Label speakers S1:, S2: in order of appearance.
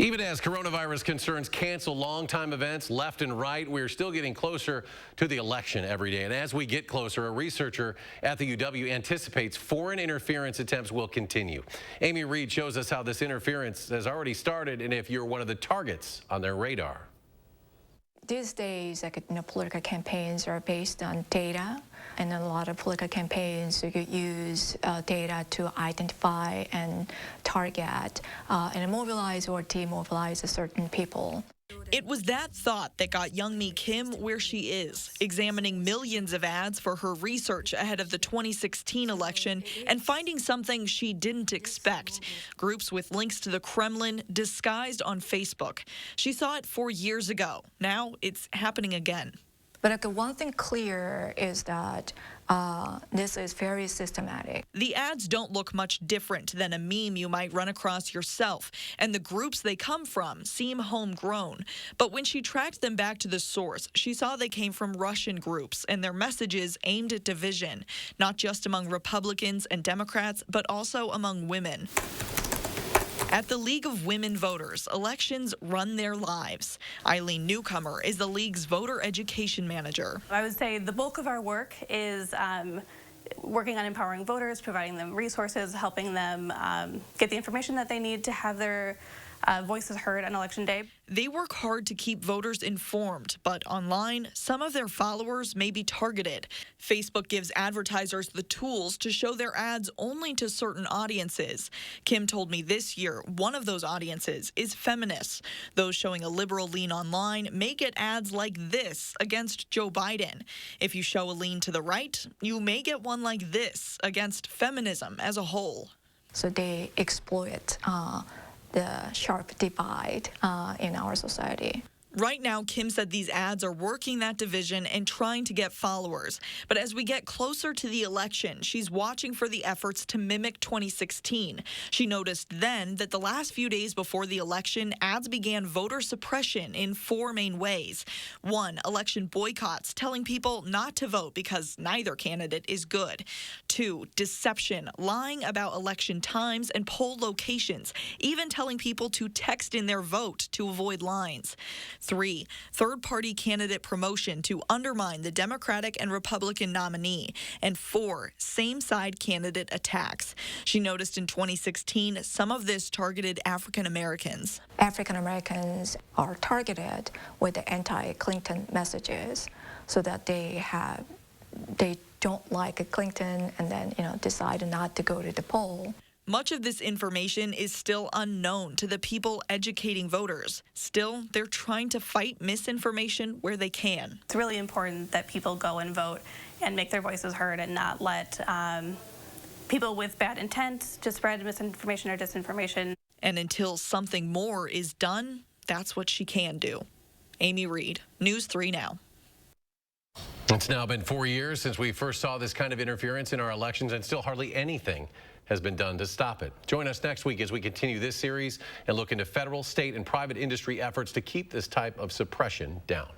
S1: Even as coronavirus concerns cancel long-time events left and right, we're still getting closer to the election every day. And as we get closer, a researcher at the UW anticipates foreign interference attempts will continue. Amy Reed shows us how this interference has already started and if you're one of the targets on their radar.
S2: These days, political campaigns are based on data, and a lot of political campaigns you could use data to identify and target and mobilize or demobilize certain people.
S3: It was that thought that got Young Mi Kim where she is, examining millions of ads for her research ahead of the 2016 election and finding something she didn't expect. Groups with links to the Kremlin disguised on Facebook. She saw it 4 years ago. Now it's happening again.
S2: But one thing clear is that this is very systematic.
S3: The ads don't look much different than a meme you might run across yourself, and the groups they come from seem homegrown. But when she tracked them back to the source, she saw they came from Russian groups and their messages aimed at division, not just among Republicans and Democrats, but also among women. At the League of Women Voters, elections run their lives. Eileen Newcomer is the League's voter education manager.
S4: I would say the bulk of our work is working on empowering voters, providing them resources, helping them get the information that they need to have their voices heard on Election Day.
S3: They work hard to keep voters informed, but online, some of their followers may be targeted. Facebook gives advertisers the tools to show their ads only to certain audiences. Kim told me this year one of those audiences is feminists. Those showing a liberal lean online may get ads like this against Joe Biden. If you show a lean to the right, you may get one like this against feminism as a whole.
S2: So they exploit the sharp divide in our society.
S3: Right now, Kim said these ads are working that division and trying to get followers. But as we get closer to the election, she's watching for the efforts to mimic 2016. She noticed then that the last few days before the election, ads began voter suppression in 4 main ways. 1, election boycotts, telling people not to vote because neither candidate is good. 2, deception, lying about election times and poll locations, even telling people to text in their vote to avoid lines. 3, third-party candidate promotion to undermine the Democratic and Republican nominee. And 4, same-side candidate attacks. She noticed in 2016 some of this targeted African Americans.
S2: African Americans are targeted with the anti-Clinton messages so that they don't like Clinton and then decide not to go to the poll.
S3: Much of this information is still unknown to the people educating voters. Still, they're trying to fight misinformation where they can.
S4: It's really important that people go and vote and make their voices heard and not let people with bad intent to spread misinformation or disinformation.
S3: And until something more is done, that's what she can do. Amy Reed, News 3 Now.
S1: It's now been 4 years since we first saw this kind of interference in our elections, and still hardly anything has been done to stop it. Join us next week as we continue this series and look into federal, state, and private industry efforts to keep this type of suppression down.